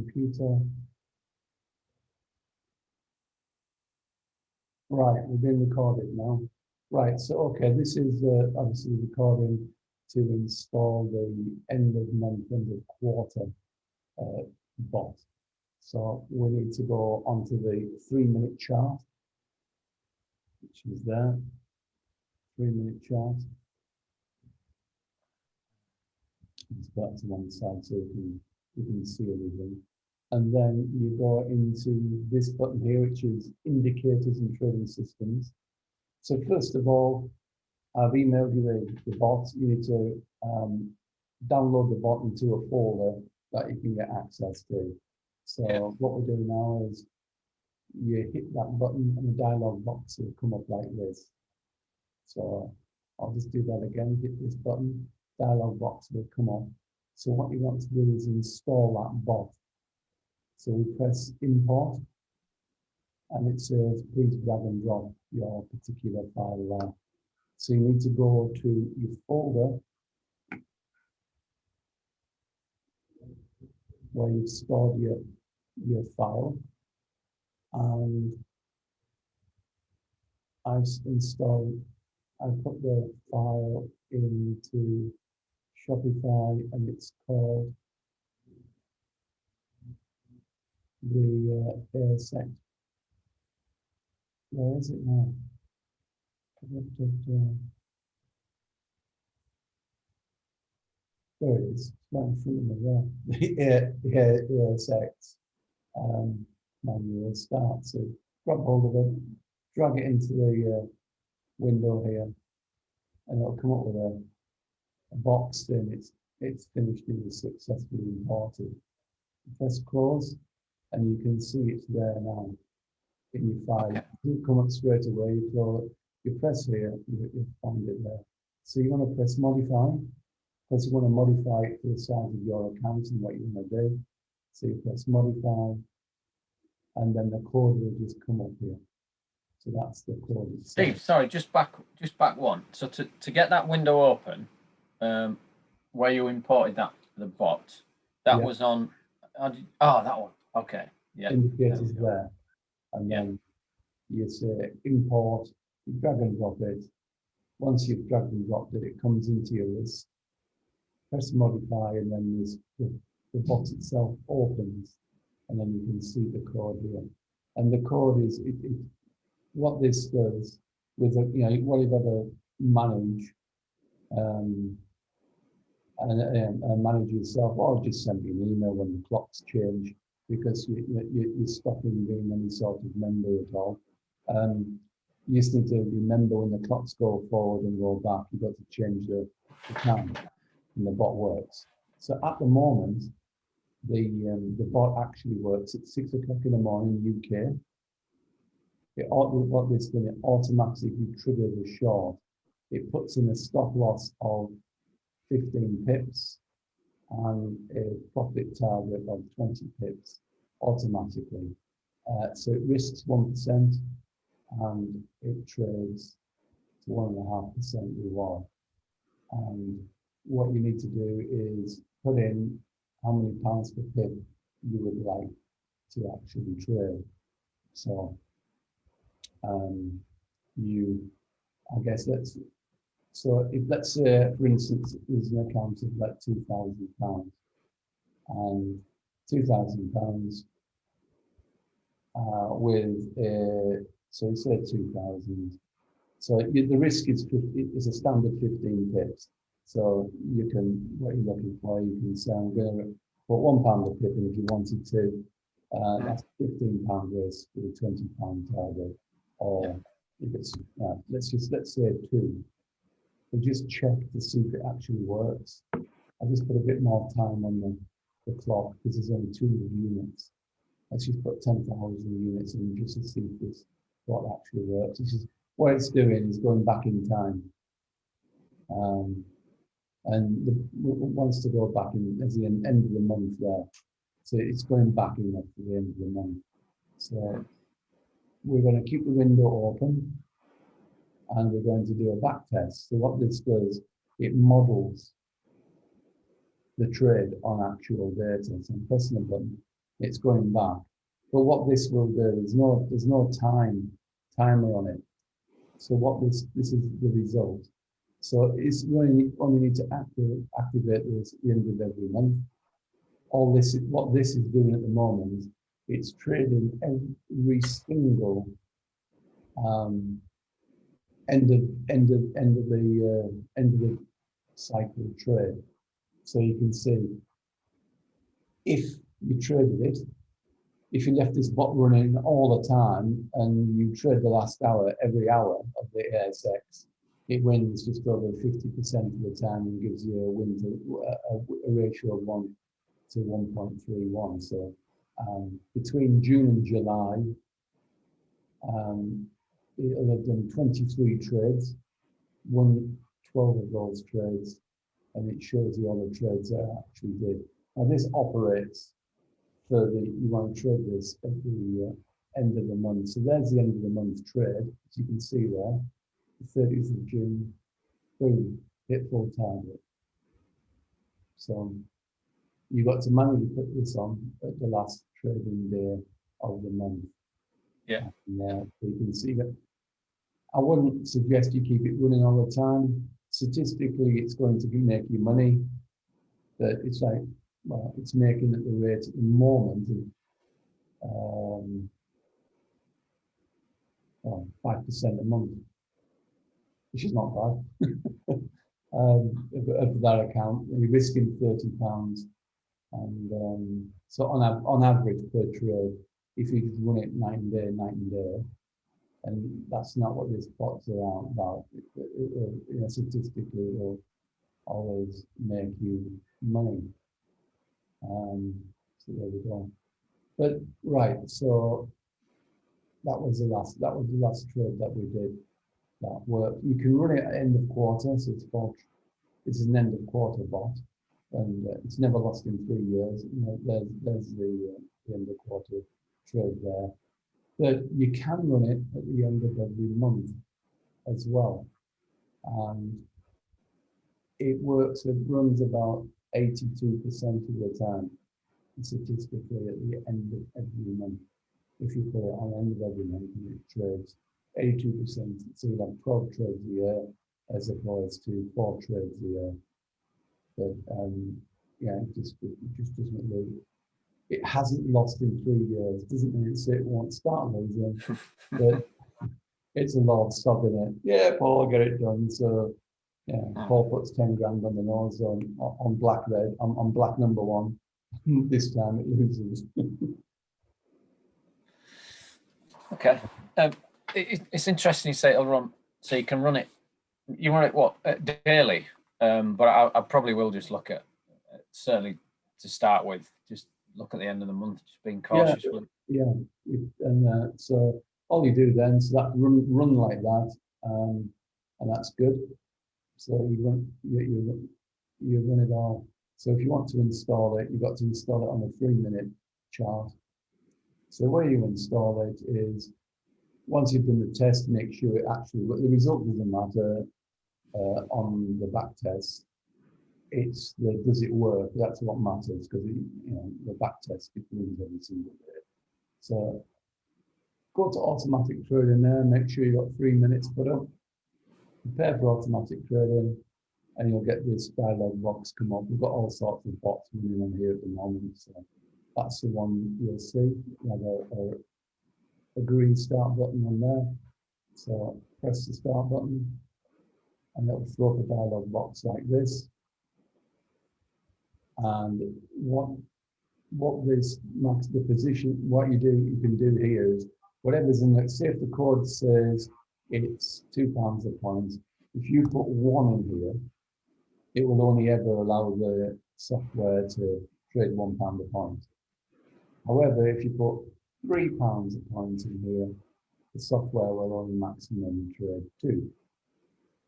computer. Right, we've been recorded now. Right, so okay, this is obviously recording to install the end of month, end of quarter bot. So we need to go onto the 3-minute chart, which is there, 3-minute chart. It's back to one side so you can see everything. And then you go into this button here, which is indicators and trading systems. So first of all, I've emailed you the bot. You need to download the bot into a folder that you can get access to. So what we're doing now is you hit that button and the dialog box will come up like this. So I'll just do that again, hit this button, dialog box will come up. So what you want to do is install that bot. So we press import and it says please drag and drop your particular file there. So you need to go to your folder where you've stored your file, and I've put the file into Shopify and it's called the AirSect. Where is it now? There it is, right in front of me there. The AirSect manual start. So grab hold of it, drag it into the window here, and it'll come up with a box saying it's finished and successfully imported. Press close, and you can see it's there now in your file. It doesn't come up straight away. You press here, you'll find it there. So you want to press modify, because you want to modify it for the size of your account and what you want to do. So you press modify, and then the code will just come up here. So that's the code itself. Steve, sorry, just back one. So to get that window open, where you imported the bot, that was on. That one. Okay. Yeah. Indicators there, and then you say import. You drag and drop it. Once you've dragged and dropped it, it comes into your list. Press modify, and then the bot itself opens, and then you can see the code here. And the code is what this does with what you've got to manage and manage yourself, or just send me an email when the clocks change, because you're stopping being any sort of member at all. You just need to remember when the clocks go forward and go back, you've got to change the time, and the bot works. So at the moment, the bot actually works at 6 o'clock in the morning UK. What this does, it automatically triggers a short. It puts in a stop loss of 15 pips and a profit target of 20 pips automatically. So it risks 1% and it trades to 1.5% reward. And what you need to do is put in how many pounds per pip you would like to actually trade. So let's say, for instance, there's an account of like £2,000, and £2,000 so you say 2,000. So the risk is a standard 15 pips. So what you're looking for, you can say I'm going to put £1 a pip, and if you wanted to, that's £15 risk with a £20 target. Or if it's let's say 2. We'll just check to see if it actually works. I just put a bit more time on the clock because there's only 200 units. Let's just put 10,000 units in just to see if this bot actually works. What it's doing is going back in time. And it wants to go back in as the end of the month there. So it's going back in at the end of the month. So we're going to keep the window open, and we're going to do a back test. So what this does, it models the trade on actual data. So I'm pressing a button, it's going back. But what this will do, there's no timer on it. So what this is the result. So it's only need to activate this at the end of every month. What this is doing at the moment, it's trading every single end of the cycle trade. So you can see if you traded it, if you left this bot running all the time and you trade the last hour, every hour of the ASX, it wins just over 50% of the time and gives you a ratio of 1 to 1.31. So between June and July, it'll have done 23 trades, won 12 of those trades, and it shows you all the trades that it actually did. Now this operates for you want to trade this at the end of the month. So there's the end of the month trade, as you can see there, the 30th of June, boom, hit full target. So you got to manually put this on at the last trading day of the month. Yeah. And, you can see that. I wouldn't suggest you keep it running all the time. Statistically, it's going to make you money, but it's like, well, it's making at the rate at the moment of 5% a month, which is not bad. Of that account, you're risking £30, and so on average per trade, if you just run it night and day, and that's not what this bot's are about. Statistically, it will always make you money. So there we go. But right, so that was the last trade that we did. That worked. You can run it at end of quarter, so it's an end of quarter bot, and it's never lost in 3 years. There's the end of quarter trade there. But you can run it at the end of every month as well, and it works. It runs about 82% of the time, statistically, at the end of every month. If you put it on the end of every month and it trades 82%, so you have 12 trades a year as opposed to 4 trades a year. But it just doesn't really. It hasn't lost in 3 years. Doesn't mean it won't start losing, but it's a lot of stopping it. Yeah, Paul, get it done. So yeah, Paul puts 10 grand on the nose on black red, on black number 1. This time it loses. Okay. It's interesting you say it'll run, so you can run it. You run it what daily? But I probably will just look at, certainly to start with, just look at the end of the month, just being cautious. Yeah. And so all you do then, so that run like that, and that's good. So you run it all. So if you want to install it, you've got to install it on a 3-minute chart. So the way you install it is, once you've done the test, make sure it actually, the result doesn't matter on the back test. It's does it work? That's what matters, because the back test runs every single day. So go to automatic trading there, make sure you've got 3 minutes put up, prepare for automatic trading, and you'll get this dialog box come up. We've got all sorts of bots running on here at the moment. So that's the one you'll see. You have a green start button on there. So press the start button, and it'll throw up a dialog box like this. And what this marks the position, what you can do here is, whatever's in it, say if the code says it's £2 a point, if you put 1 in here, it will only ever allow the software to trade £1 a point. However, if you put £3 a point in here, the software will only maximum trade 2.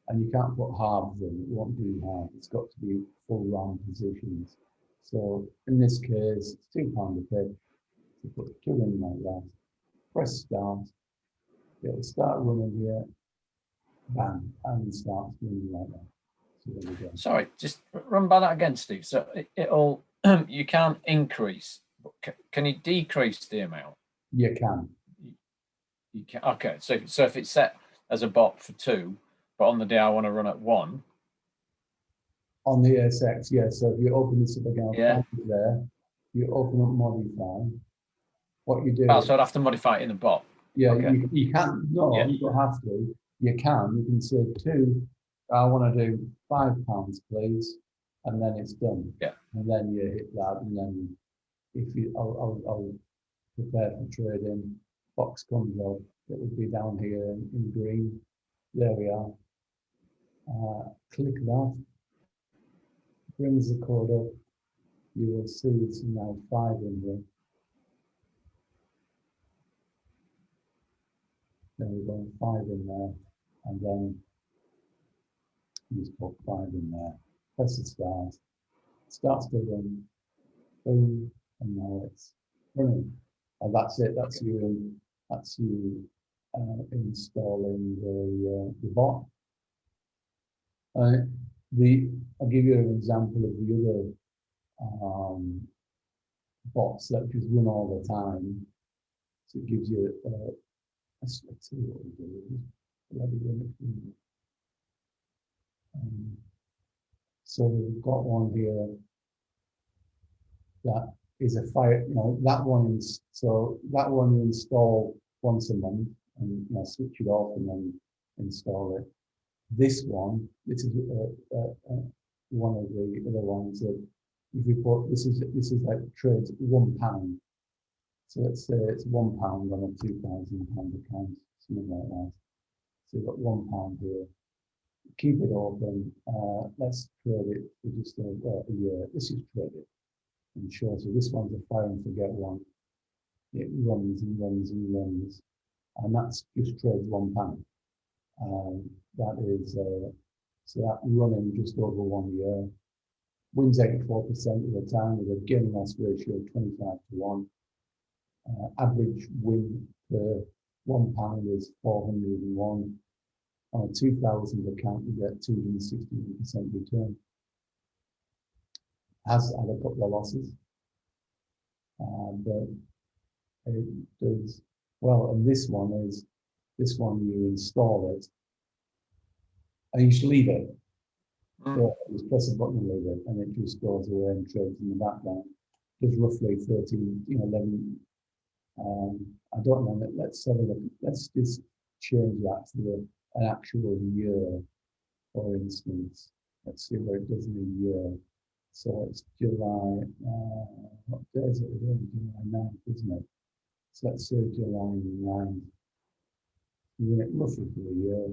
And you can't put halves in, it won't do half, it's got to be full round positions. So in this case, it's £2 a pip. You put 2 in like that, press start, it'll start running here, bam, and it starts running like that. So there we go. Sorry, just run by that again, Steve. So it'll you can't increase Can you decrease the amount? You can. You can. Okay, so if it's set as a bot for 2, but on the day I want to run at 1. On the ASX, yeah. So if you open this up again, Yeah. there, you open up modify. What you do? Oh, so I'd have to modify it in the bot. Yeah, Okay. you can't. No, Yeah. you don't have to. You can. You can say 2. I want to do £5, please, and then it's done. Yeah. And then you hit that, and then if you, I'll prepare for trading. Box comes up. It would be down here in green. There we are. Click that. Brings the code up. You will see it's now 5 in there. There we go, 5 in there, and then you just put 5 in there. Press the start. It starts to run. Boom, and now it's running. And that's it. That's okay. That's you installing the bot. I'll give you an example of the other bots that just run all the time. So it gives you let's see what we do. So we've got one here that is a fire, that one is, so that one you install once a month and switch it off and then install it. This one, this is one of the other ones that if you put, this is like trades £1. So let's say it's £1 on a £2,000 account, something like that. So you've got £1 here. Keep it open. Let's trade it for just a year. This is trade it and show. So this one's a fire and forget one. It runs and runs and runs, and that's just trades £1. That is so that running just over 1 year. Wins 84% of the time with a gain loss ratio of 25-1. Average win per £1 is 401. On a 2,000 account, you get 261% return. Has had a couple of losses, but it does well. And this one you install it, and you just leave it. So you just press a button and leave it, and it just goes away and trades in the background. Does roughly 13, 11. I don't know. Let's have a look. Let's just change that to an actual year, for instance. Let's see what it does in a year. So it's July, what day is it? July 9th, isn't it? So let's say July 9th. You run it roughly for a year.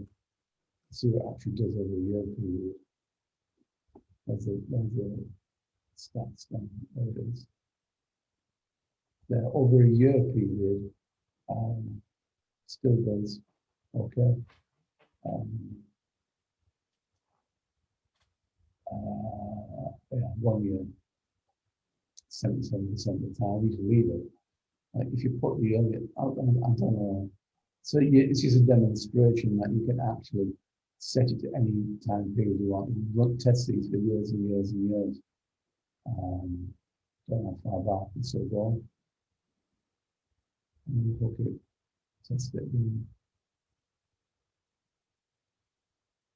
See what it actually does over a year period. There's a stats down. There it is. There, over a year period, still does okay. Yeah, 1 year, 77% of the time, we just leave it. Like if you put the I don't know. So it's just a demonstration that you can actually set it to any time period you want. You can test these for years and years and years. Don't know how far back it's still going. And then hook it, test it again.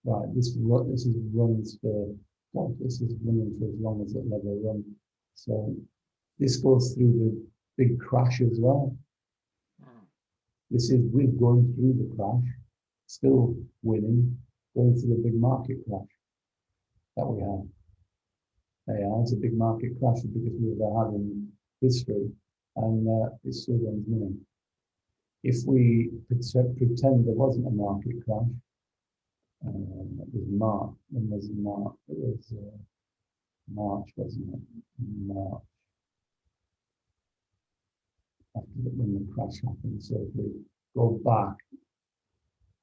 Right, this is runs for, God, this is running for as long as it'll ever run. So this goes through the big crash as well. We're going through the crash, still winning, going through the big market crash that we had. Yeah, it's a big market crash, the biggest we've ever had in history, and it still runs money. If we pretend there wasn't a market crash, it was March. When was March? It was March, wasn't it? March. After when the crash happened. So if we go back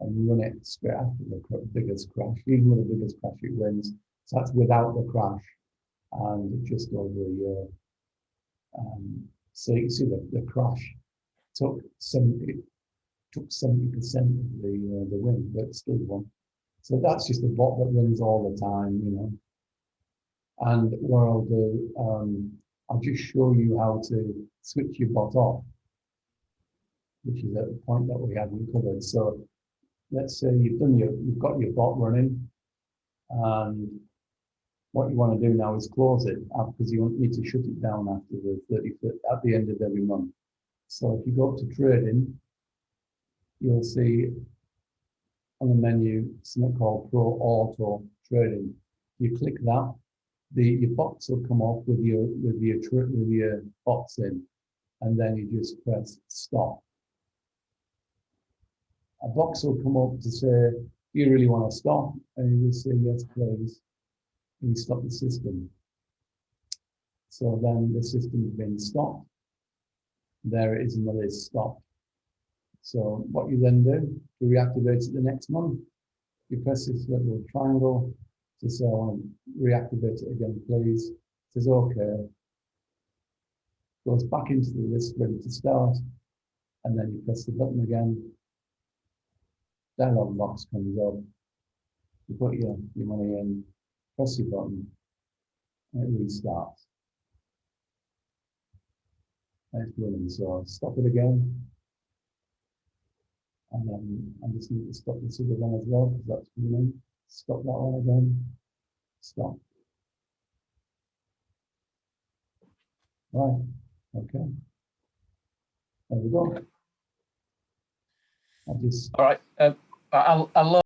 and run it straight after the biggest crash, even with the biggest crash, it wins. So that's without the crash, and just over a year. So you can see the crash took 70% of the win, but still won. So that's just a bot that runs all the time, And what I'll do, I'll just show you how to switch your bot off, which is at the point that we haven't covered. So let's say you've got your bot running, and what you want to do now is close it because you need to shut it down after the 30th at the end of every month. So if you go up to trading, you'll see on the menu something called Pro Auto Trading. You click that, your box will come off with your box in, and then you just press stop. A box will come up to say, "Do you really want to stop?" And you will say, "Yes, please." And you stop the system. So then the system has been stopped. There it is in the list, stopped. So what you then do to reactivate it the next month, you press this little triangle to say, "I want to reactivate it again, please." It says okay. Goes back into the list ready to start, and then you press the button again. Dialog box comes up. You put your money in, press your button, and it restarts. And it's running. So stop it again. And then I just need to stop this other one as well, because that's running. Stop that one again. Stop. Right. Okay. There we go. All right. I'll